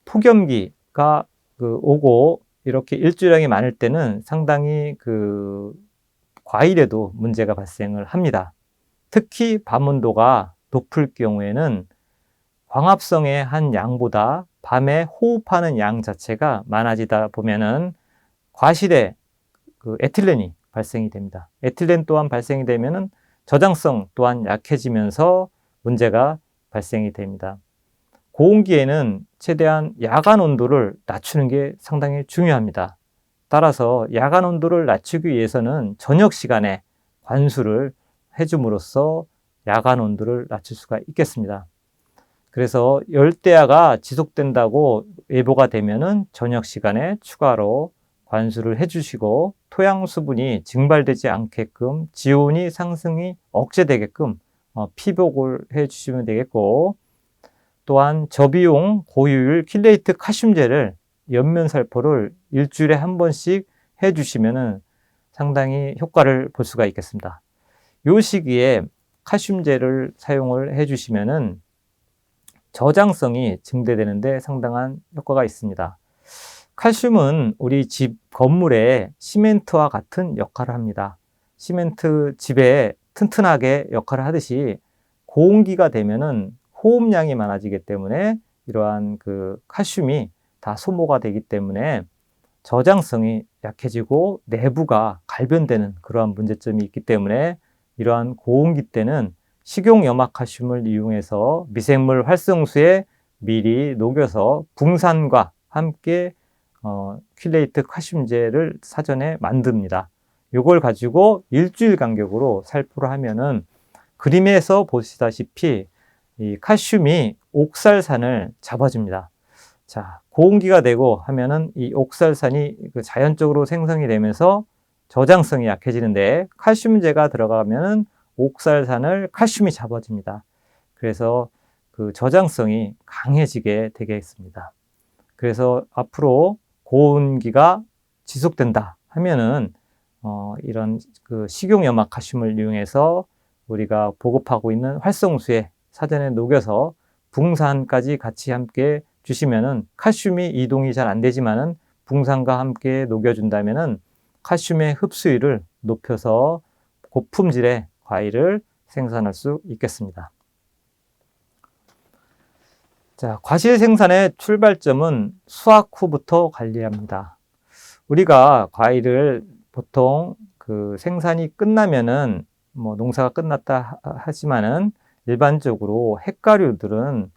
폭염기가 오고 이렇게 일조량이 많을 때는 상당히 과일에도 문제가 발생을 합니다. 특히 밤 온도가 높을 경우에는 광합성의 한 양보다 밤에 호흡하는 양 자체가 많아지다 보면은 과실에 에틸렌이 발생이 됩니다. 에틸렌 또한 발생이 되면은 저장성 또한 약해지면서 문제가 발생이 됩니다. 고온기에는 최대한 야간 온도를 낮추는 게 상당히 중요합니다. 따라서 야간 온도를 낮추기 위해서는 저녁 시간에 관수를 해줌으로써 야간 온도를 낮출 수가 있겠습니다. 그래서 열대야가 지속된다고 예보가 되면은 저녁 시간에 추가로 관수를 해주시고 토양 수분이 증발되지 않게끔 지온이 상승이 억제되게끔 피복을 해주시면 되겠고, 또한 저비용 고효율 킬레이트 칼슘제를 옆면 살포를 일주일에 한 번씩 해주시면은 상당히 효과를 볼 수가 있겠습니다. 이 시기에 칼슘제를 사용을 해주시면은 저장성이 증대되는데 상당한 효과가 있습니다. 칼슘은 우리 집 건물의 시멘트와 같은 역할을 합니다. 시멘트 집에 튼튼하게 역할을 하듯이 고온기가 되면은 호흡량이 많아지기 때문에 이러한 칼슘이 다 소모가 되기 때문에 저장성이 약해지고 내부가 갈변되는 그러한 문제점이 있기 때문에 이러한 고온기 때는 식용염화칼슘을 이용해서 미생물 활성수에 미리 녹여서 붕산과 함께 킬레이트 칼슘제를 사전에 만듭니다. 이걸 가지고 일주일 간격으로 살포를 하면은 그림에서 보시다시피 이 칼슘이 옥살산을 잡아줍니다. 자, 고온기가 되고 하면은 이 옥살산이 자연적으로 생성이 되면서 저장성이 약해지는데 칼슘제가 들어가면은 옥살산을 칼슘이 잡아줍니다. 그래서 저장성이 강해지게 되겠습니다. 그래서 앞으로 고온기가 지속된다 하면은 이런 식용염화 칼슘을 이용해서 우리가 보급하고 있는 활성수에 사전에 녹여서 붕산까지 같이 함께 주시면은 칼슘이 이동이 잘 안 되지만은 붕산과 함께 녹여준다면은 칼슘의 흡수율을 높여서 고품질의 과일을 생산할 수 있겠습니다. 자, 과실 생산의 출발점은 수확 후부터 관리합니다. 우리가 과일을 보통 생산이 끝나면은 농사가 끝났다 하지만은 일반적으로 핵과류들은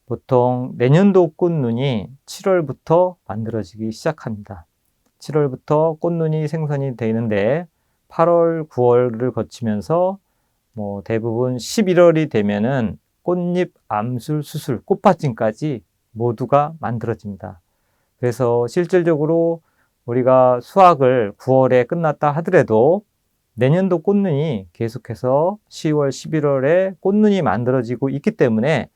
보통 내년도 꽃눈이 7월부터 만들어지기 시작합니다. 7월부터 꽃눈이 생산이 되는데 8월, 9월을 거치면서 대부분 11월이 되면은 꽃잎, 암술, 수술, 꽃받침까지 모두가 만들어집니다. 그래서 실질적으로 우리가 수확을 9월에 끝났다 하더라도 내년도 꽃눈이 계속해서 10월, 11월에 꽃눈이 만들어지고 있기 때문에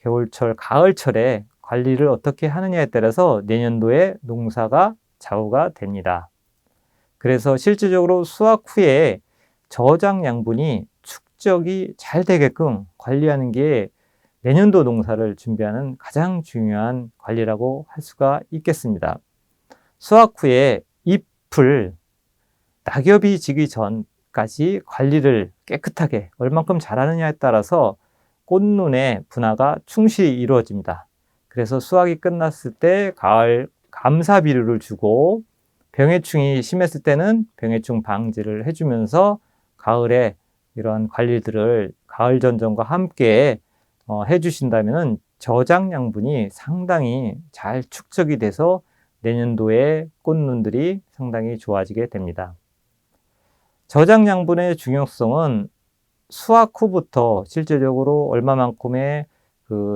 겨울철, 가을철에 관리를 어떻게 하느냐에 따라서 내년도의 농사가 좌우가 됩니다. 그래서 실질적으로 수확 후에 저장 양분이 축적이 잘 되게끔 관리하는 게 내년도 농사를 준비하는 가장 중요한 관리라고 할 수가 있겠습니다. 수확 후에 잎을 낙엽이 지기 전까지 관리를 깨끗하게 얼만큼 잘하느냐에 따라서 꽃눈의 분화가 충실히 이루어집니다. 그래서 수확이 끝났을 때 가을 감사비료를 주고 병해충이 심했을 때는 병해충 방지를 해주면서 가을에 이런 관리들을 가을 전정과 함께 해주신다면 저장 양분이 상당히 잘 축적이 돼서 내년도에 꽃눈들이 상당히 좋아지게 됩니다. 저장 양분의 중요성은 수확 후부터 실질적으로 얼마만큼의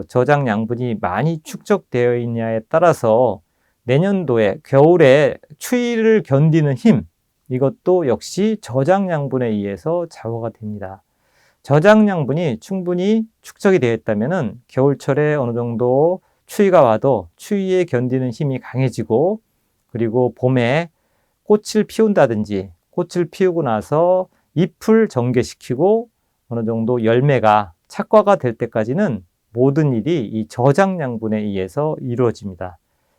저장 양분이 많이 축적되어 있냐에 따라서 내년도에 겨울에 추위를 견디는 힘, 이것도 역시 저장 양분에 의해서 좌우가 됩니다. 저장 양분이 충분히 축적이 되어 있다면 겨울철에 어느 정도 추위가 와도 추위에 견디는 힘이 강해지고, 그리고 봄에 꽃을 피운다든지 꽃을 피우고 나서 잎을 전개시키고 어느 정도 열매가 착과가 될 때까지는 모든 일이 이 저장양분에 의해서 이루어집니다.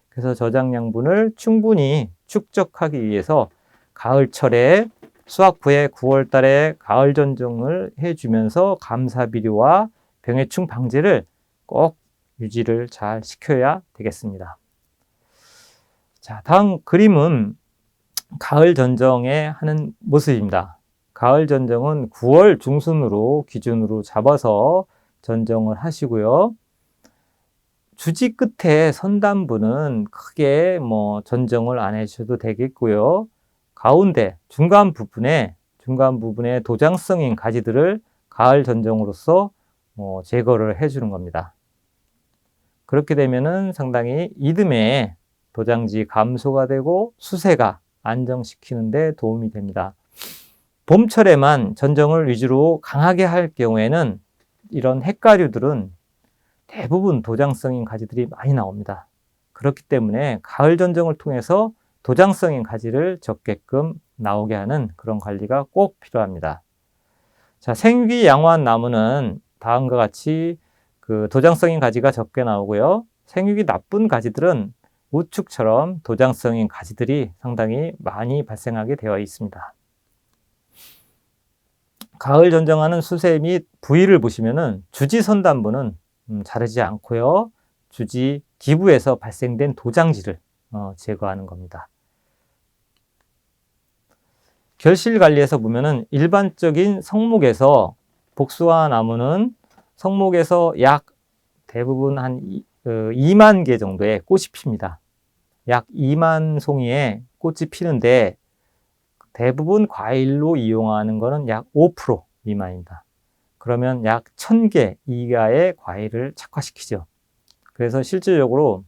그래서 저장양분을 충분히 축적하기 위해서 가을철에 수확 후에 9월 달에 가을 전정을 해주면서 감사비료와 병해충 방제를 꼭 유지를 잘 시켜야 되겠습니다. 자, 다음 그림은 가을 전정에 하는 모습입니다. 가을 전정은 9월 중순으로 기준으로 잡아서 전정을 하시고요. 주지 끝에 선단부는 크게 전정을 안 해주셔도 되겠고요. 가운데 중간 부분에 도장성인 가지들을 가을 전정으로서 제거를 해주는 겁니다. 그렇게 되면은 상당히 이듬해 도장지 감소가 되고 수세가 안정시키는 데 도움이 됩니다. 봄철에만 전정을 위주로 강하게 할 경우에는 이런 핵가류들은 대부분 도장성인 가지들이 많이 나옵니다. 그렇기 때문에 가을 전정을 통해서 도장성인 가지를 적게끔 나오게 하는 그런 관리가 꼭 필요합니다. 자, 생육이 양호한 나무는 다음과 같이 그 도장성인 가지가 적게 나오고요. 생육이 나쁜 가지들은 우측처럼 도장성인 가지들이 상당히 많이 발생하게 되어 있습니다. 가을 전정하는 수세 및 부위를 보시면은 주지 선단부는 자르지 않고요. 주지 기부에서 발생된 도장지를 제거하는 겁니다. 결실 관리에서 보면은 일반적인 성목에서 복숭아 나무는 성목에서 약 대부분 한 2만 개 정도의 꽃이 핍니다. 약 2만 송이의 꽃이 피는데 대부분 과일로 이용하는 것은 약 5% 미만입니다. 그러면 약 1000개 이하의 과일을 착화시키죠. 그래서 실질적으로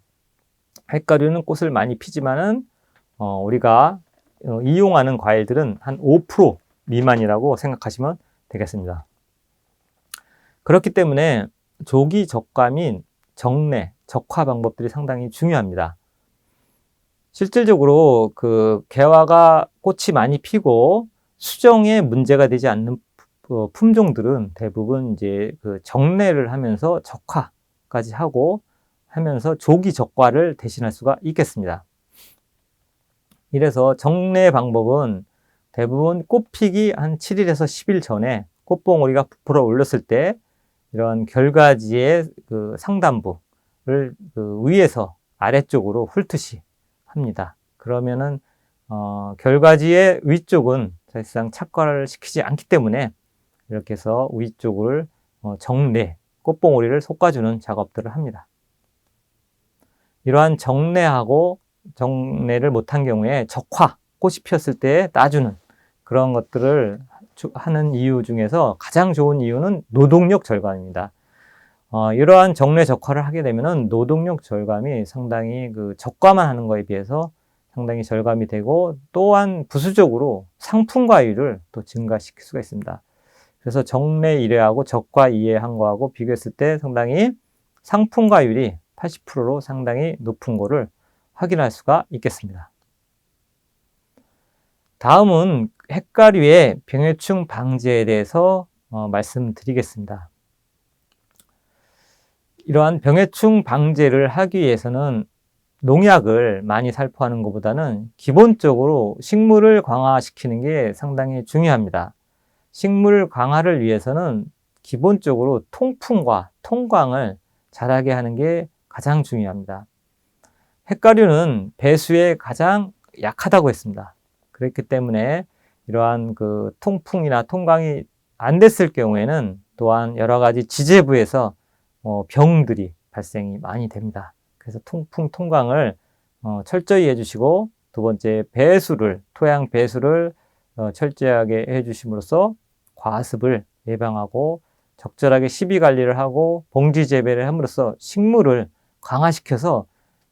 핵가류는 꽃을 많이 피지만은 우리가 이용하는 과일들은 한 5% 미만이라고 생각하시면 되겠습니다. 그렇기 때문에 조기 적과 및 정례, 적화 방법들이 상당히 중요합니다. 실질적으로 그 개화가 꽃이 많이 피고 수정에 문제가 되지 않는 품종들은 대부분 이제 그 정례를 하면서 적화까지 하면서 조기 적과를 대신할 수가 있겠습니다. 이래서 정례 방법은 대부분 꽃 피기 한 7일에서 10일 전에 꽃봉오리가 부풀어 올렸을 때 이런 결과지의 그 상단부를 그 위에서 아래쪽으로 훑듯이 합니다. 그러면은 결과지의 위쪽은 사실상 착과를 시키지 않기 때문에 이렇게 해서 위쪽을 정례, 꽃봉오리를 솎아주는 작업들을 합니다. 이러한 정례를 못한 경우에 적화, 꽃이 피었을 때 따주는 그런 것들을 하는 이유 중에서 가장 좋은 이유는 노동력 절감입니다. 이러한 정례 적화를 하게 되면은 노동력 절감이 상당히 그 적과만 하는 거에 비해서 상당히 절감이 되고 또한 부수적으로 상품과율을 또 증가시킬 수가 있습니다. 그래서 정례 1회하고 적과 2회 한 거하고 비교했을 때 상당히 상품과율이 80%로 상당히 높은 거를 확인할 수가 있겠습니다. 다음은 핵가류의 병해충 방제에 대해서 말씀드리겠습니다. 이러한 병해충 방제를 하기 위해서는 농약을 많이 살포하는 것보다는 기본적으로 식물을 강화시키는 게 상당히 중요합니다. 식물 강화를 위해서는 기본적으로 통풍과 통광을 잘하게 하는 게 가장 중요합니다. 핵가류는 배수에 가장 약하다고 했습니다. 그렇기 때문에 이러한 그 통풍이나 통광이 안 됐을 경우에는 또한 여러 가지 지재부에서 병들이 발생이 많이 됩니다. 그래서 통풍, 통광을 철저히 해주시고 두 번째 토양 배수를 철저하게 해주심으로써 과습을 예방하고 적절하게 시비 관리를 하고 봉지 재배를 함으로써 식물을 강화시켜서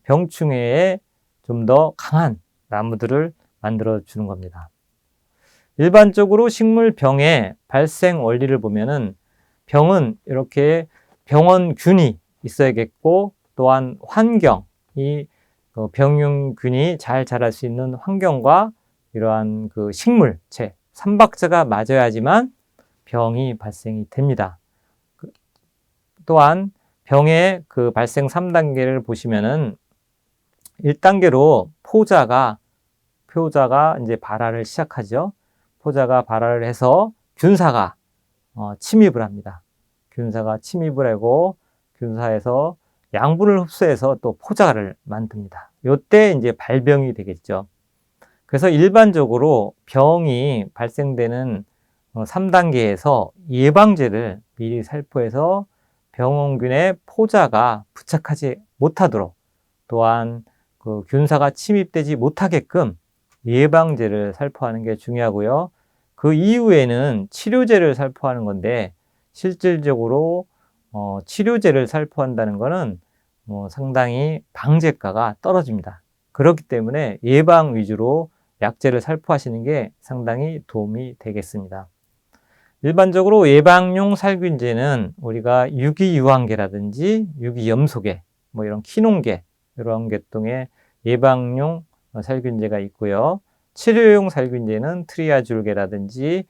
병충해에 좀 더 강한 나무들을 만들어 주는 겁니다. 일반적으로 식물병의 발생 원리를 보면은 병은 이렇게 병원균이 있어야겠고 또한 환경이 병균이 잘 자랄 수 있는 환경과 이러한 그 식물체, 삼박자가 맞아야지만 병이 발생이 됩니다. 또한 병의 그 발생 3단계를 보시면은 1단계로 포자가 이제 발화를 시작하죠. 포자가 발화를 해서 균사가 침입을 합니다. 균사가 침입을 하고 균사에서 양분을 흡수해서 또 포자를 만듭니다. 요때 이제 발병이 되겠죠. 그래서 일반적으로 병이 발생되는 3단계에서 예방제를 미리 살포해서 병원균의 포자가 부착하지 못하도록, 또한 그 균사가 침입되지 못하게끔 예방제를 살포하는 게 중요하고요. 그 이후에는 치료제를 살포하는 건데, 실질적으로 치료제를 살포한다는 것은 상당히 방제가가 떨어집니다. 그렇기 때문에 예방 위주로 약제를 살포하시는 게 상당히 도움이 되겠습니다. 일반적으로 예방용 살균제는 우리가 유기유황계라든지 유기염소계, 이런 키농계, 이런 계통의 예방용 살균제가 있고요. 치료용 살균제는 트리아줄계라든지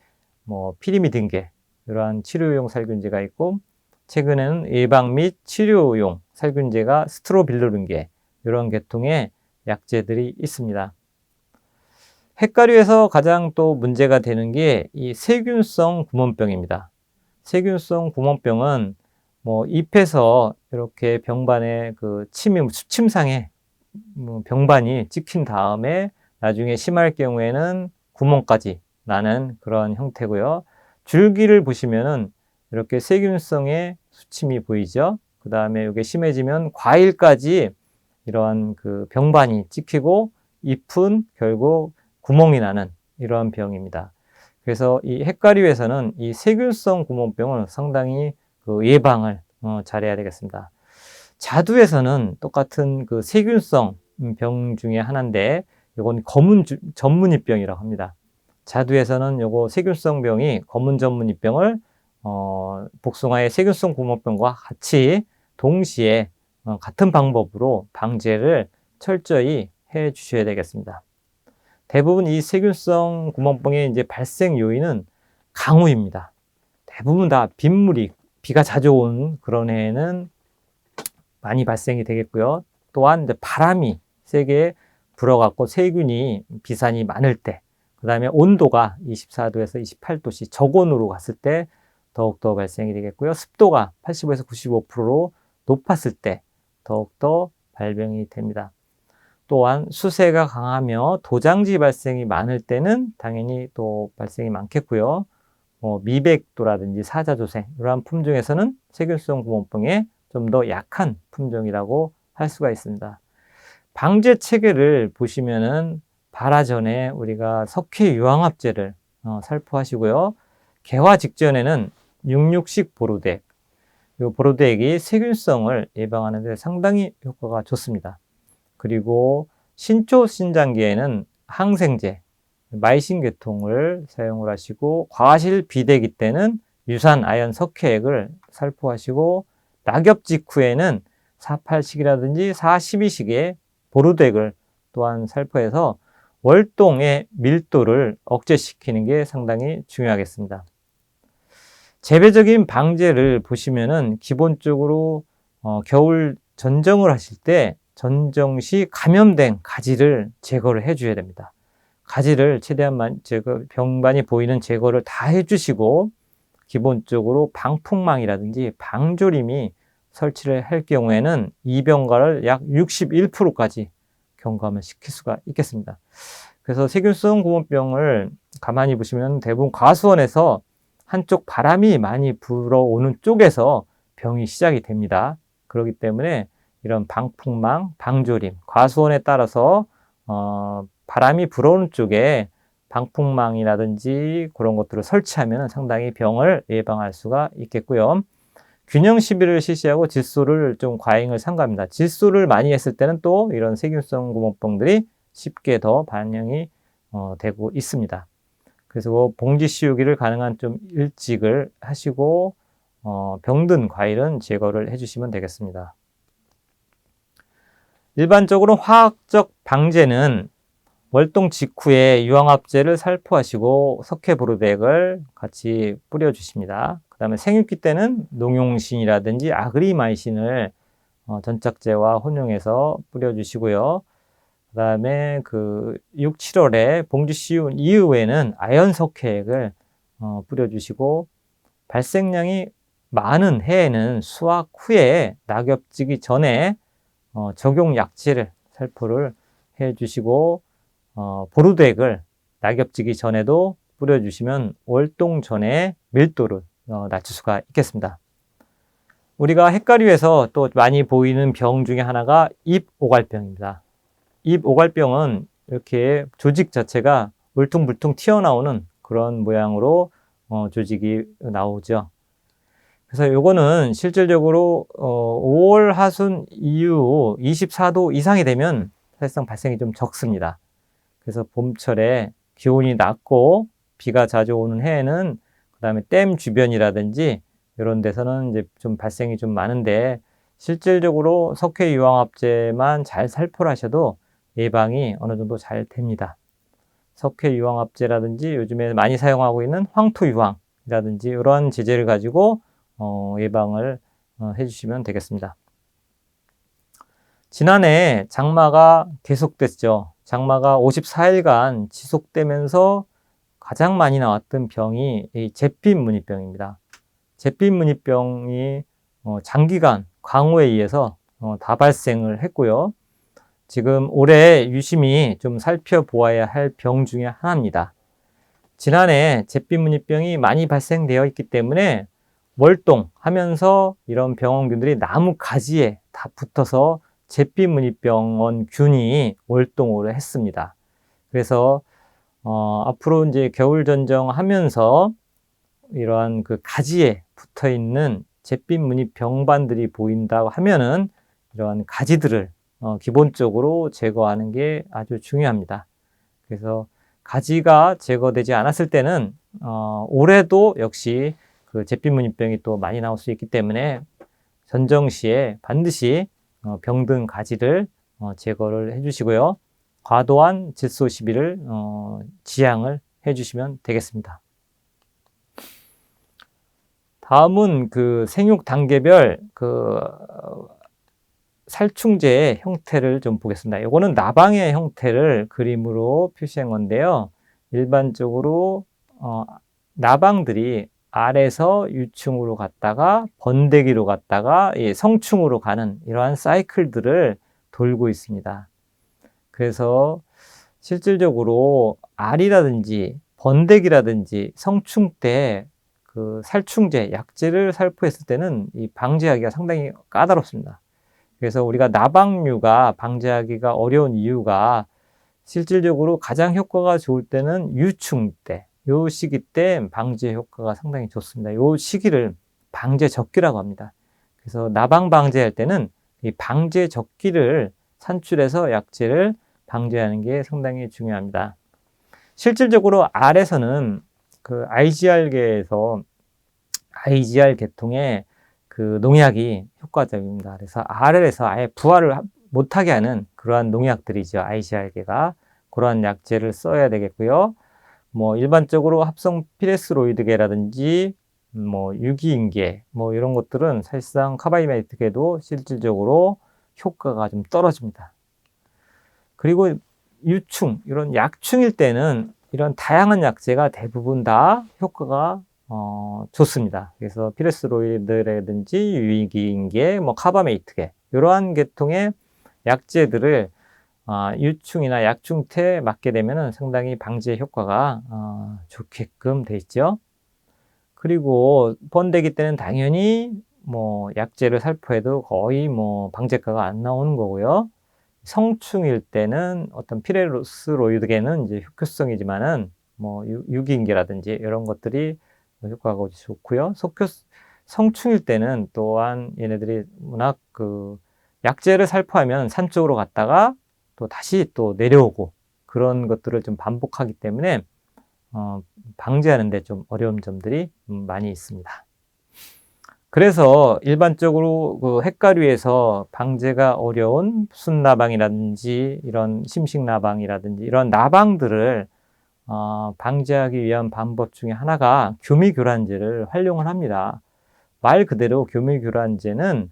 피리미딘계, 이러한 치료용 살균제가 있고, 최근에는 예방 및 치료용 살균제가 스트로빌루린계, 이런 계통의 약제들이 있습니다. 핵가류에서 가장 또 문제가 되는 게 이 세균성 구몬병입니다. 세균성 구몬병은 잎에서 이렇게 병반에 그 수침상에 병반이 찍힌 다음에 나중에 심할 경우에는 구멍까지 나는 그런 형태고요. 줄기를 보시면은 이렇게 세균성의 수침이 보이죠. 그 다음에 이게 심해지면 과일까지 이러한 그 병반이 찍히고 잎은 결국 구멍이 나는 이러한 병입니다. 그래서 이 핵가류에서는 이 세균성 구몬병을 상당히 그 예방을 잘해야 되겠습니다. 자두에서는 똑같은 그 세균성 병 중에 하나인데, 이건 검은 전문이병이라고 합니다. 자두에서는 요거 세균성 병이 검은 전문이병을 복숭아의 세균성 구몬병과 같이 동시에 같은 방법으로 방제를 철저히 해 주셔야 되겠습니다. 대부분 이 세균성 구멍병의 이제 발생 요인은 강우입니다. 대부분 다 빗물이, 비가 자주 온 그런 해에는 많이 발생이 되겠고요. 또한 이제 바람이 세게 불어갖고 세균이 비산이 많을 때, 그 다음에 온도가 24도에서 28도씨 저온으로 갔을 때 더욱더 발생이 되겠고요. 습도가 85에서 95%로 높았을 때 더욱더 발병이 됩니다. 또한 수세가 강하며 도장지 발생이 많을 때는 당연히 또 발생이 많겠고요. 미백도라든지 사자조생, 이러한 품종에서는 세균성 구몬병에 좀 더 약한 품종이라고 할 수가 있습니다. 방제 체계를 보시면은 발화 전에 우리가 석회유황합제를 살포하시고요. 개화 직전에는 66식 보로덱, 이 보로덱이 세균성을 예방하는 데 상당히 효과가 좋습니다. 그리고 신초 신장기에는 항생제, 마이신 계통을 사용을 하시고, 과실 비대기 때는 유산 아연 석회액을 살포하시고, 낙엽 직후에는 48식이라든지 42식의 보루덱을 또한 살포해서 월동의 밀도를 억제시키는 게 상당히 중요하겠습니다. 재배적인 방제를 보시면은 기본적으로 겨울 전정을 하실 때 전정 시 감염된 가지를 제거를 해줘야 됩니다. 가지를 최대한 병반이 보이는 제거를 다 해주시고, 기본적으로 방풍망이라든지 방조림이 설치를 할 경우에는 이병가를 약 61%까지 경감을 시킬 수가 있겠습니다. 그래서 세균성 구몬병을 가만히 보시면 대부분 과수원에서 한쪽 바람이 많이 불어오는 쪽에서 병이 시작이 됩니다. 그렇기 때문에 이런 방풍망, 방조림, 과수원에 따라서 바람이 불어오는 쪽에 방풍망이라든지 그런 것들을 설치하면 상당히 병을 예방할 수가 있겠고요. 균형 시비를 실시하고 질소를 좀 과잉을 삼가합니다. 질소를 많이 했을 때는 또 이런 세균성 구몬병들이 쉽게 더 반영이 되고 있습니다. 그래서 봉지 씌우기를 가능한 좀 일찍을 하시고 병든 과일은 제거를 해주시면 되겠습니다. 일반적으로 화학적 방제는 월동 직후에 유황합제를 살포하시고 석회보르덱을 같이 뿌려주십니다. 그 그다음에 생육기 때는 농용신이라든지 아그리마이신을 전착제와 혼용해서 뿌려주시고요. 그다음에 그 6, 7월에 봉지 씌운 이후에는 아연 석회액을 뿌려주시고, 발생량이 많은 해에는 수확 후에 낙엽지기 전에 적용 약제를 살포를 해주시고, 보루덱을 낙엽지기 전에도 뿌려주시면 월동 전에 밀도를 낮출 수가 있겠습니다. 우리가 햇가류에서 또 많이 보이는 병 중에 하나가 잎오갈병입니다. 잎오갈병은 이렇게 조직 자체가 울퉁불퉁 튀어나오는 그런 모양으로 조직이 나오죠. 그래서 요거는 실질적으로 5월 하순 이후 24도 이상이 되면 사실상 발생이 좀 적습니다. 그래서 봄철에 기온이 낮고 비가 자주 오는 해에는, 그 다음에 댐 주변이라든지 이런 데서는 이제 좀 발생이 좀 많은데, 실질적으로 석회유황합제만 잘 살포를 하셔도 예방이 어느 정도 잘 됩니다. 석회유황합제라든지 요즘에 많이 사용하고 있는 황토유황이라든지 이러한 제재를 가지고 예방을 해주시면 되겠습니다. 지난해 장마가 계속됐죠. 장마가 54일간 지속되면서 가장 많이 나왔던 병이 이 잿빛무늬병입니다. 잿빛무늬병이 장기간 강우에 의해서 다 발생을 했고요. 지금 올해 유심히 좀 살펴보아야 할 병 중에 하나입니다. 지난해 잿빛무늬병이 많이 발생되어 있기 때문에 월동하면서 이런 병원균들이 나무 가지에 다 붙어서 잿빛무늬병원균이 월동을 했습니다. 그래서 앞으로 이제 겨울 전정하면서 이러한 그 가지에 붙어 있는 잿빛무늬 병반들이 보인다고 하면은 이러한 가지들을 기본적으로 제거하는 게 아주 중요합니다. 그래서 가지가 제거되지 않았을 때는 올해도 역시 그 잿빛무늬병이 또 많이 나올 수 있기 때문에 전정 시에 반드시 병든 가지를 제거를 해주시고요. 과도한 질소 시비를 지양을 해주시면 되겠습니다. 다음은 그 생육 단계별 그 살충제의 형태를 좀 보겠습니다. 이거는 나방의 형태를 그림으로 표시한 건데요. 일반적으로 나방들이 알에서 유충으로 갔다가 번데기로 갔다가 성충으로 가는 이러한 사이클들을 돌고 있습니다. 그래서 실질적으로 알이라든지 번데기라든지 성충 때 그 살충제, 약제를 살포했을 때는 이 방제하기가 상당히 까다롭습니다. 그래서 우리가 나방류가 방제하기가 어려운 이유가 실질적으로 가장 효과가 좋을 때는 유충 때, 요 시기 때 방제 효과가 상당히 좋습니다. 요 시기를 방제 적기라고 합니다. 그래서 나방 방제할 때는 이 방제 적기를 산출해서 약제를 방제하는 게 상당히 중요합니다. 실질적으로 알에서는 그 IGR계에서 IGR 계통의 그 농약이 효과적입니다. 그래서 알에서 아예 부화를 못하게 하는 그러한 농약들이죠. IGR계가. 그러한 약제를 써야 되겠고요. 뭐 일반적으로 합성 피레스로이드계라든지 뭐 유기인계 뭐 이런 것들은 사실상 카바이메이트계도 실질적으로 효과가 좀 떨어집니다. 그리고 유충, 이런 약충일 때는 이런 다양한 약제가 대부분 다 효과가 좋습니다. 그래서 피레스로이드라든지 유기인계, 뭐 카바메이트계 이러한 계통의 약제들을 유충이나 약충 때 맞게 되면 상당히 방제 효과가 좋게끔 돼 있죠. 그리고 번데기 때는 당연히 뭐 약제를 살포해도 거의 뭐 방제가가 안 나오는 거고요. 성충일 때는 어떤 피레스로이드계는 이제 효과성이지만은 뭐 유기인계라든지 이런 것들이 효과가 좋고요. 성충일 때는 또한 얘네들이 워낙 그 약제를 살포하면 산 쪽으로 갔다가 또 다시 또 내려오고 그런 것들을 좀 반복하기 때문에 방제하는 데 좀 어려운 점들이 많이 있습니다. 그래서 일반적으로 그 햇가류에서 방제가 어려운 순나방이라든지 이런 심식나방이라든지 이런 나방들을 방지하기 위한 방법 중에 하나가 교미교란제를 활용을 합니다. 말 그대로 교미교란제는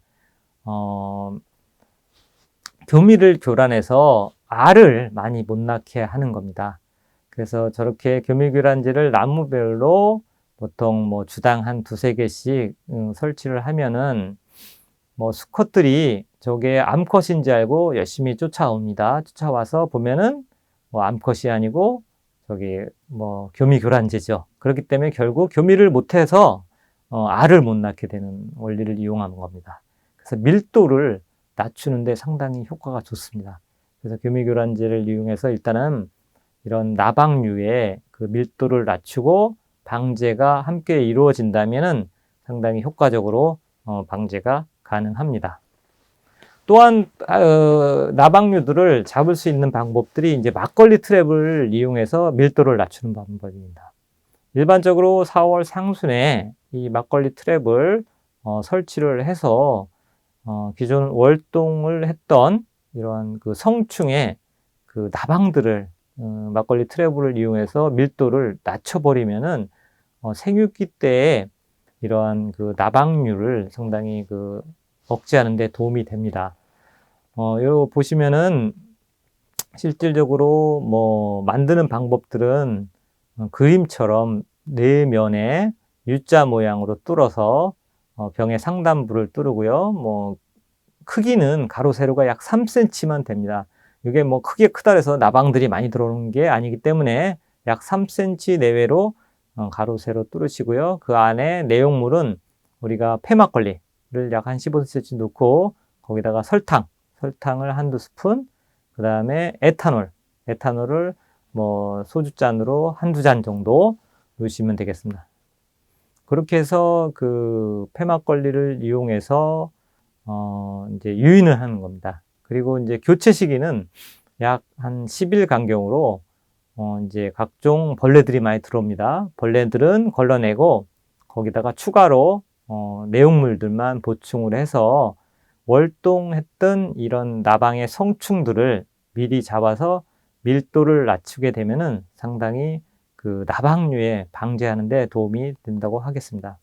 교미를 교란해서 알을 많이 못 낳게 하는 겁니다. 그래서 저렇게 교미교란제를 나무별로 보통 뭐 주당 한 두세 개씩 설치를 하면은 뭐 수컷들이 저게 암컷인지 알고 열심히 쫓아옵니다. 쫓아와서 보면은 뭐 암컷이 아니고 저기 뭐 교미교란제죠. 그렇기 때문에 결국 교미를 못해서 알을 못 낳게 되는 원리를 이용하는 겁니다. 그래서 밀도를 낮추는데 상당히 효과가 좋습니다. 그래서 교미교란제를 이용해서 일단은 이런 나방류의 그 밀도를 낮추고 방제가 함께 이루어진다면은 상당히 효과적으로 방제가 가능합니다. 또한 나방류들을 잡을 수 있는 방법들이 이제 막걸리 트랩을 이용해서 밀도를 낮추는 방법입니다. 일반적으로 4월 상순에 이 막걸리 트랩을 설치를 해서 기존 월동을 했던 이러한 그 성충의 그 나방들을 막걸리 트랩을 이용해서 밀도를 낮춰버리면은 생육기 때에 이러한 그 나방류를 상당히 그 억제하는 데 도움이 됩니다. 요 보시면은 실질적으로 뭐 만드는 방법들은 그림처럼 네 면에 U자 모양으로 뚫어서 병의 상단부를 뚫고요. 뭐 크기는 가로 세로가 약 3cm만 됩니다. 이게 뭐 크게 크다 해서 나방들이 많이 들어오는 게 아니기 때문에 약 3cm 내외로 가로 세로 뚫으시고요. 그 안에 내용물은 우리가 폐막걸리를 약 한 15cm 넣고 거기다가 설탕을 한두 스푼, 그 다음에 에탄올을 뭐 소주잔으로 한두 잔 정도 넣으시면 되겠습니다. 그렇게 해서 그 폐막걸리를 이용해서 이제 유인을 하는 겁니다. 그리고 이제 교체 시기는 약 한 10일 간격으로 이제 각종 벌레들이 많이 들어옵니다. 벌레들은 걸러내고 거기다가 추가로 내용물들만 보충을 해서 월동했던 이런 나방의 성충들을 미리 잡아서 밀도를 낮추게 되면은 상당히 그 나방류에 방제하는 데 도움이 된다고 하겠습니다.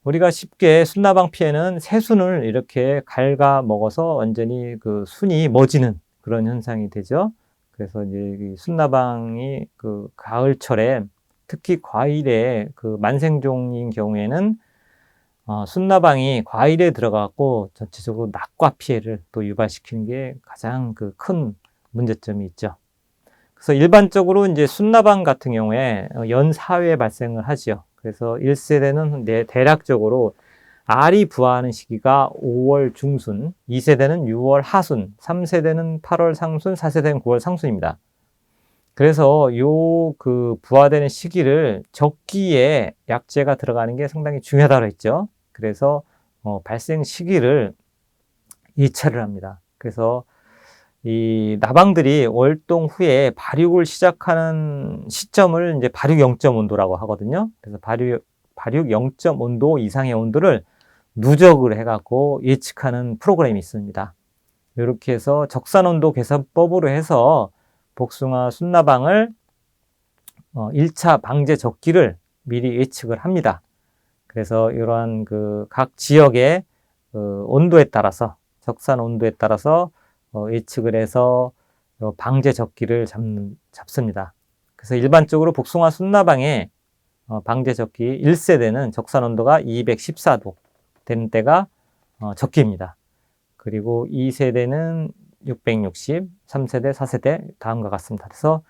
우리가 쉽게 순나방 피해는 새순을 이렇게 갉아 먹어서 완전히 그 순이 멎이는 그런 현상이 되죠. 그래서 이제 순나방이 그 가을철에 특히 과일에 그 만생종인 경우에는 순나방이 과일에 들어가고 전체적으로 낙과 피해를 또 유발시키는 게 가장 그 큰 문제점이 있죠. 그래서 일반적으로 이제 순나방 같은 경우에 연 4회 발생을 하죠. 그래서 1세대는 대략적으로 알이 부화하는 시기가 5월 중순, 2세대는 6월 하순, 3세대는 8월 상순, 4세대는 9월 상순입니다. 그래서 요 그 부화되는 시기를 적기에 약제가 들어가는 게 상당히 중요하다고 했죠. 그래서 발생 시기를 예찰을 합니다. 그래서 이 나방들이 월동 후에 발육을 시작하는 시점을 이제 발육 0점 온도라고 하거든요. 그래서 발육 0점 온도 이상의 온도를 누적을 해갖고 예측하는 프로그램이 있습니다. 이렇게 해서 적산온도 계산법으로 해서 복숭아 순나방을 1차 방제 적기를 미리 예측을 합니다. 그래서 이러한 그 각 지역의 온도에 따라서 적산 온도에 따라서 예측을 해서 방제 적기를 잡습니다. 그래서 일반적으로 복숭아 순나방의 방제 적기 1세대는 적산 온도가 214도 되는 때가 적기입니다. 그리고 2세대는 660, 3세대, 4세대 다음과 같습니다. 그래서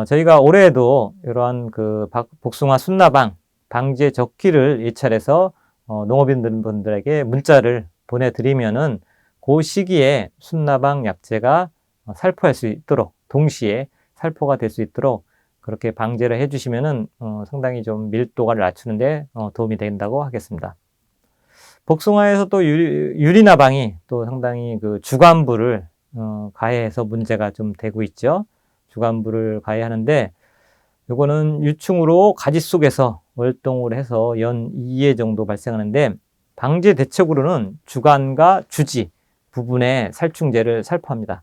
저희가 올해에도 이러한 그 복숭아 순나방 방제 적기를 예찰해서 농업인분들에게 문자를 보내드리면은 그 시기에 순나방 약제가 살포할 수 있도록 동시에 살포가 될 수 있도록 그렇게 방제를 해주시면은 상당히 좀 밀도가 낮추는데 도움이 된다고 하겠습니다. 복숭아에서 또 유리나방이 또 상당히 그 주간부를 가해해서 문제가 좀 되고 있죠. 주간부를 가해하는데 요거는 유충으로 가지 속에서 월동을 해서 연 2회 정도 발생하는데 방제 대책으로는 주간과 주지 부분에 살충제를 살포합니다.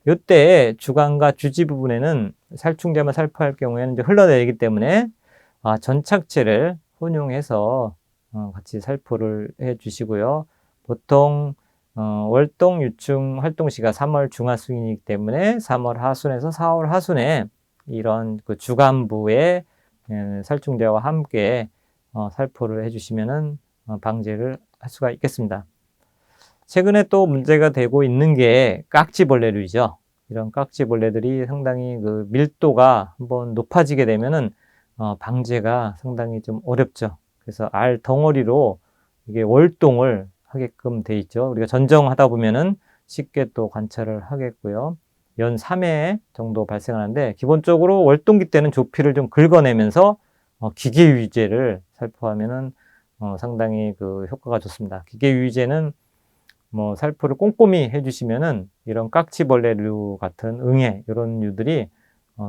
이때 주관과 주지 부분에는 살충제만 살포할 경우에는 이제 흘러내리기 때문에 전착제를 혼용해서 같이 살포를 해 주시고요. 보통 월동 유충 활동 시가 3월 중하순이기 때문에 3월 하순에서 4월 하순에 이런 그 주간부의 살충제와 함께 살포를 해주시면은 방제를 할 수가 있겠습니다. 최근에 또 문제가 되고 있는 게 깍지벌레류죠. 이런 깍지벌레들이 상당히 그 밀도가 한번 높아지게 되면은 방제가 상당히 좀 어렵죠. 그래서 알 덩어리로 이게 월동을 하게끔 돼 있죠. 우리가 전정하다 보면은 쉽게 또 관찰을 하겠고요. 연 3회 정도 발생하는데 기본적으로 월동기 때는 조피를 좀 긁어내면서 기계유의제를 살포하면은 상당히 그 효과가 좋습니다. 기계유의제는 뭐 살포를 꼼꼼히 해주시면은 이런 깍지벌레류 같은 응애 이런 류들이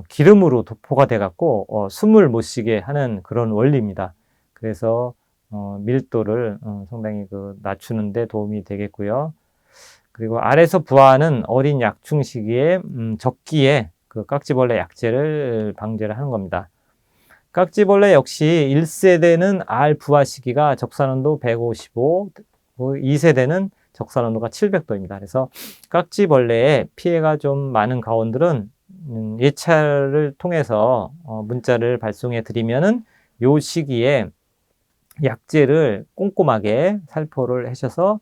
기름으로 도포가 돼 갖고 숨을 못 쉬게 하는 그런 원리입니다. 그래서 밀도를 상당히 그 낮추는 데 도움이 되겠고요. 그리고 알에서 부화하는 어린 약충 시기에 적기에 그 깍지벌레 약제를 방제를 하는 겁니다. 깍지벌레 역시 1세대는 알 부화 시기가 적산온도 155, 2세대는 적산온도가 700도입니다. 그래서 깍지벌레에 피해가 좀 많은 가원들은 예찰을 통해서 문자를 발송해 드리면은 요 시기에 약제를 꼼꼼하게 살포를 하셔서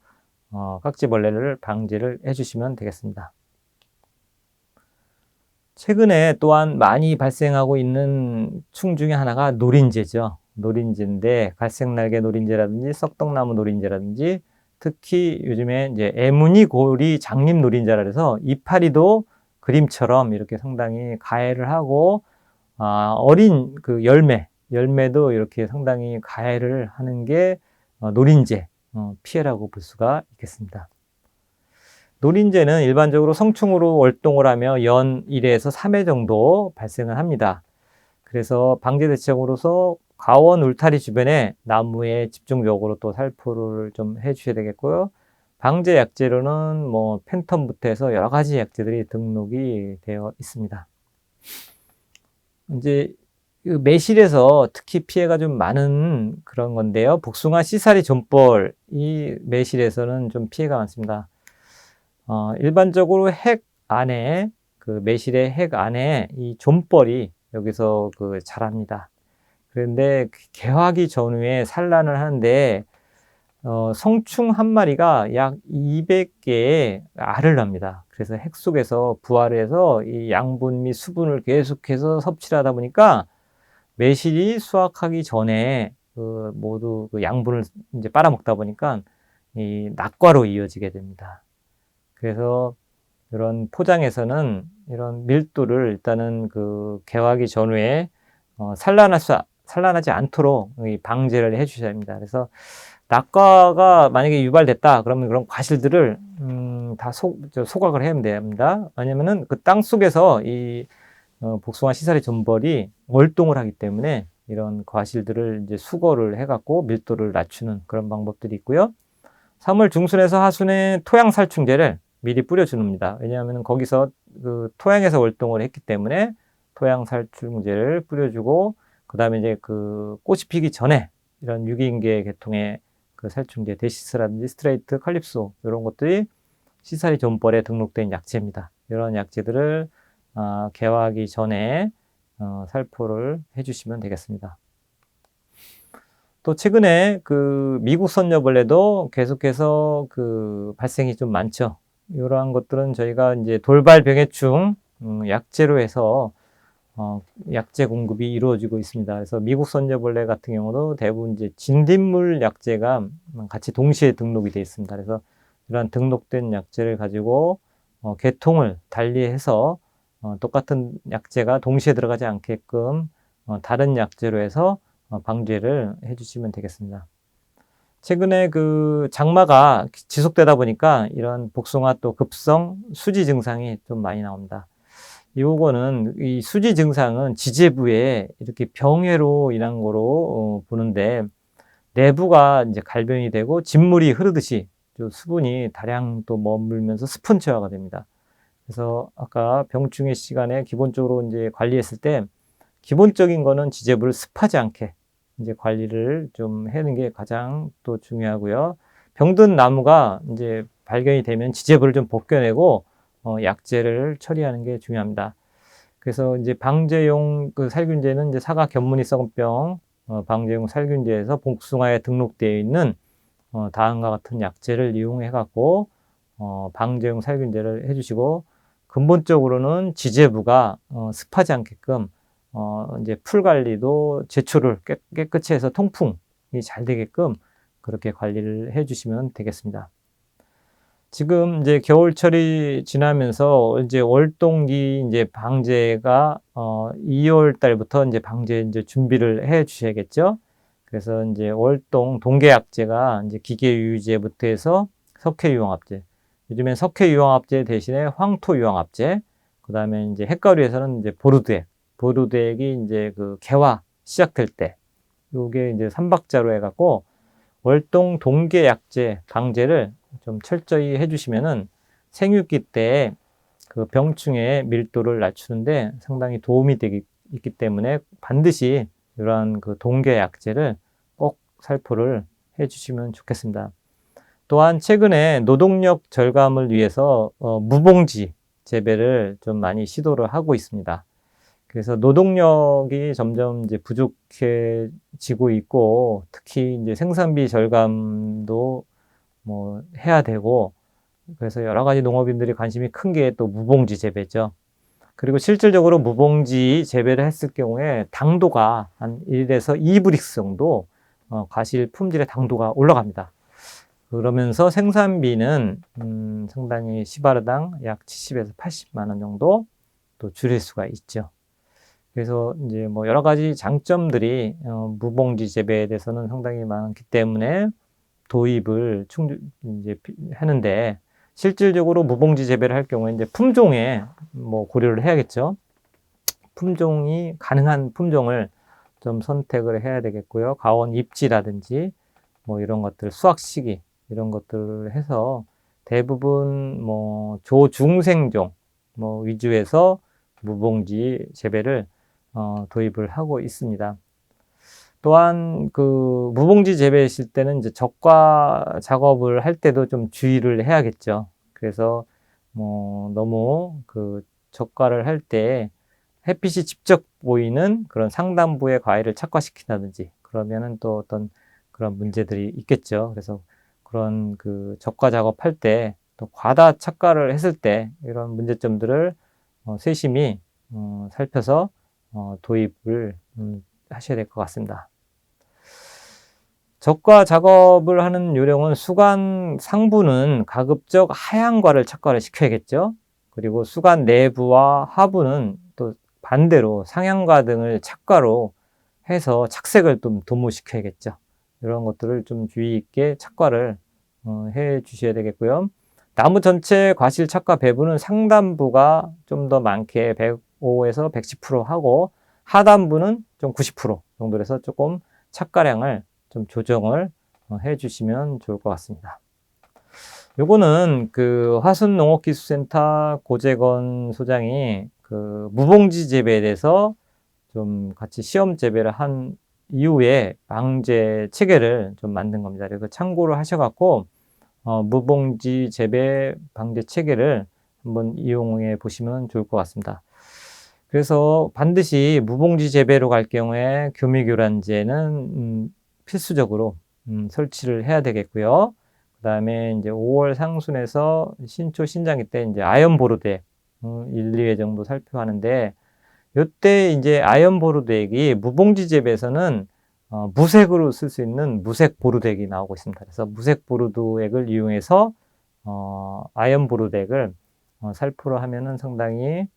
깍지벌레를 방지를 해주시면 되겠습니다. 최근에 또한 많이 발생하고 있는 충 중에 하나가 노린재죠. 노린재인데 갈색날개 노린재라든지 썩떡나무 노린재라든지 특히 요즘에 이제 애무늬 고리 장립 노린재라 해서 이파리도 그림처럼 이렇게 상당히 가해를 하고 어린 그 열매도 이렇게 상당히 가해를 하는 게 노린재 피해라고 볼 수가 있겠습니다. 노린재는 일반적으로 성충으로 월동을 하며 연 1회에서 3회 정도 발생을 합니다. 그래서 방제 대책으로서 가원 울타리 주변에 나무에 집중적으로 또 살포를 좀 해주셔야 되겠고요. 방제 약재로는 뭐 팬텀부터 해서 여러 가지 약재들이 등록이 되어 있습니다. 이제 매실에서 특히 피해가 좀 많은 그런 건데요. 복숭아 씨살이 존벌, 이 매실에서는 좀 피해가 많습니다. 일반적으로 핵 안에, 그 매실의 핵 안에 이 존벌이 여기서 그 자랍니다. 그런데 개화기 전후에 산란을 하는데, 성충 한 마리가 약 200개의 알을 낳습니다. 그래서 핵 속에서 부화를 해서 이 양분 및 수분을 계속해서 섭취를 하다 보니까 매실이 수확하기 전에 그 모두 그 양분을 이제 빨아먹다 보니까 이 낙과로 이어지게 됩니다. 그래서 이런 포장에서는 이런 밀도를 일단은 그 개화기 전후에 산란하지 않도록 방제를 해 주셔야 합니다. 그래서 낙과가 만약에 유발됐다 그러면 그런 과실들을 다 소각을 해야 됩니다. 왜냐면은 그 땅 속에서 이 복숭아 씨살의 존벌이 월동을 하기 때문에 이런 과실들을 이제 수거를 해갖고 밀도를 낮추는 그런 방법들이 있고요. 3월 중순에서 하순에 토양 살충제를 미리 뿌려줍니다. 왜냐하면 거기서 그 토양에서 월동을 했기 때문에 토양 살충제를 뿌려주고 그 다음에 이제 그 꽃이 피기 전에 이런 유기인계 계통의 그 살충제 데시스라든지 스트레이트, 칼립소 이런 것들이 씨살이 존벌에 등록된 약재입니다. 이런 약재들을 개화하기 전에 살포를 해주시면 되겠습니다. 또 최근에 그 미국 선녀벌레도 계속해서 그 발생이 좀 많죠. 이러한 것들은 저희가 이제 돌발 병해충 약재로 해서 약재 공급이 이루어지고 있습니다. 그래서 미국 선녀벌레 같은 경우도 대부분 이제 진딧물 약재가 같이 동시에 등록이 되어 있습니다. 그래서 이러한 등록된 약재를 가지고 계통을 달리해서 똑같은 약재가 동시에 들어가지 않게끔 다른 약재로 해서 방제를 해주시면 되겠습니다. 최근에 그 장마가 지속되다 보니까 이런 복숭아 또 급성 수지 증상이 좀 많이 나옵니다. 요거는 이 수지 증상은 지재부에 이렇게 병해로 인한 거로 보는데 내부가 이제 갈변이 되고 진물이 흐르듯이 수분이 다량 또 머물면서 스폰지화가 됩니다. 그래서 아까 병충해 시간에 기본적으로 이제 관리했을 때 기본적인 거는 지제부를 습하지 않게 이제 관리를 좀 하는 게 가장 또 중요하고요. 병든 나무가 이제 발견이 되면 지제부를 좀 벗겨내고 약제를 처리하는 게 중요합니다. 그래서 이제 방제용 그 살균제는 이제 사과 견무늬 썩은병 방제용 살균제에서 복숭아에 등록되어 있는 다음과 같은 약제를 이용해 갖고 방제용 살균제를 해주시고 근본적으로는 지제부가 습하지 않게끔 이제 풀 관리도 제초를 깨끗이 해서 통풍이 잘 되게끔 그렇게 관리를 해주시면 되겠습니다. 지금 이제 겨울철이 지나면서 이제 월동기 이제 방제가 2월 달부터 이제 방제 이제 준비를 해 주셔야겠죠. 그래서 이제 월동 동계약제가 이제 기계유유제부터 해서 석회유황합제. 요즘엔 석회유황합제 대신에 황토유황합제. 그다음에 이제 핵가루에서는 이제 보르드액. 보르드액이 이제 그 개화 시작될 때 요게 이제 3박자로 해 갖고 월동 동계약제 방제를 좀 철저히 해주시면은 생육기 때 그 병충해의 밀도를 낮추는데 상당히 도움이 있기 때문에 반드시 이러한 그 동계약제를 꼭 살포를 해주시면 좋겠습니다. 또한 최근에 노동력 절감을 위해서 무봉지 재배를 좀 많이 시도를 하고 있습니다. 그래서 노동력이 점점 이제 부족해지고 있고 특히 이제 생산비 절감도 뭐 해야 되고 그래서 여러 가지 농업인들이 관심이 큰 게 또 무봉지 재배죠. 그리고 실질적으로 무봉지 재배를 했을 경우에 당도가 한 1에서 2브릭스 정도 과실 품질의 당도가 올라갑니다. 그러면서 생산비는 상당히 시바르당 약 70에서 80만 원 정도 또 줄일 수가 있죠. 그래서 이제 뭐 여러 가지 장점들이 무봉지 재배에 대해서는 상당히 많기 때문에 도입을 이제 하는데 실질적으로 무봉지 재배를 할 경우에 이제 품종에 뭐 고려를 해야겠죠. 품종이 가능한 품종을 좀 선택을 해야 되겠고요. 가온 입지라든지 뭐 이런 것들 수확 시기 이런 것들을 해서 대부분 뭐 조중생종 뭐 위주에서 무봉지 재배를 도입을 하고 있습니다. 또한 그 무봉지 재배했을 때는 이제 적과 작업을 할 때도 좀 주의를 해야겠죠. 그래서 뭐 너무 그 적과를 할 때 햇빛이 직접 보이는 그런 상단부의 과일을 착과시킨다든지 그러면은 또 어떤 그런 문제들이 있겠죠. 그래서 그런 그 적과 작업할 때 또 과다 착과를 했을 때 이런 문제점들을 세심히 살펴서 도입을 하셔야 될 것 같습니다. 적과 작업을 하는 요령은 수관 상부는 가급적 하얀과를 착과를 시켜야겠죠. 그리고 수관 내부와 하부는 또 반대로 상향과 등을 착과로 해서 착색을 좀 도모시켜야겠죠. 이런 것들을 좀 주의 있게 착과를 해 주셔야 되겠고요. 나무 전체 과실 착과 배분은 상단부가 좀 더 많게 105에서 110% 하고 하단부는 좀 90% 정도로 해서 조금 착과량을 좀 조정을 해 주시면 좋을 것 같습니다. 요거는 그 화순농업기술센터 고재건 소장이 그 무봉지 재배에 대해서 좀 같이 시험 재배를 한 이후에 방제 체계를 좀 만든 겁니다. 그래서 참고를 하셔갖고 무봉지 재배 방제 체계를 한번 이용해 보시면 좋을 것 같습니다. 그래서 반드시 무봉지 재배로 갈 경우에 교미교란제는 필수적으로 설치를 해야 되겠고요. 그 다음에 이제 5월 상순에서 신초 신장기 때 이제 아연보르덱 1, 2회 정도 살펴하는데 요때 이제 아연보르덱이 무봉지 재배에서는 무색으로 쓸 수 있는 무색 보르덱이 나오고 있습니다. 그래서 무색 보르덱을 이용해서 아연보르덱을 살포를 하면은 상당히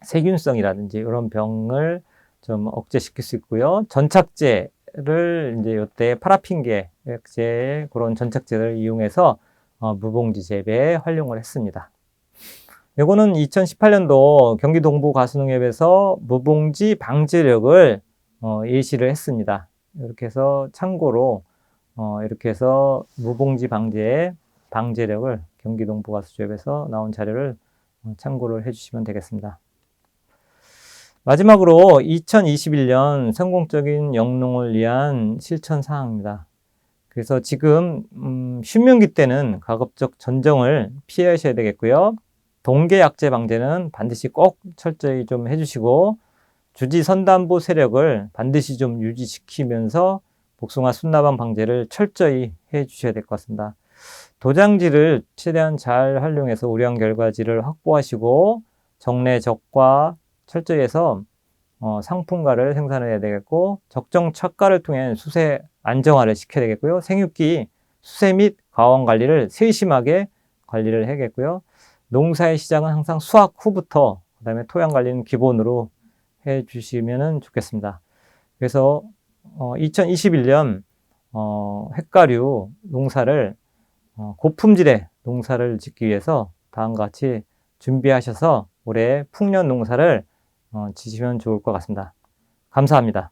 세균성이라든지 이런 병을 좀 억제시킬 수 있고요. 전착제를 이제 요때 파라핀계 액제 그런 전착제를 이용해서 무봉지 재배에 활용을 했습니다. 이거는 2018년도 경기 동부 가수농협에서 무봉지 방제력을 예시를 했습니다. 이렇게 해서 참고로 이렇게 해서 무봉지 방제력을 경기 동부 가수조협에서 나온 자료를 참고를 해주시면 되겠습니다. 마지막으로 2021년 성공적인 영농을 위한 실천 사항입니다. 그래서 지금 휴면기 때는 가급적 전정을 피하셔야 되겠고요. 동계 약재 방제는 반드시 꼭 철저히 좀 해주시고, 주지 선단부 세력을 반드시 좀 유지시키면서 복숭아 순나방 방제를 철저히 해주셔야 될 것 같습니다. 도장지를 최대한 잘 활용해서 우량 결과지를 확보하시고, 정례 적과 철저히 해서 상품가를 생산해야 되겠고, 적정 착과를 통해 수세 안정화를 시켜야 되겠고요. 생육기 수세 및 과원 관리를 세심하게 관리를 해야겠고요. 농사의 시작은 항상 수확 후부터, 그 다음에 토양 관리는 기본으로 해 주시면 좋겠습니다. 그래서 2021년 핵가류 농사를 고품질의 농사를 짓기 위해서 다음과 같이 준비하셔서 올해 풍년 농사를 지시면 좋을 것 같습니다. 감사합니다.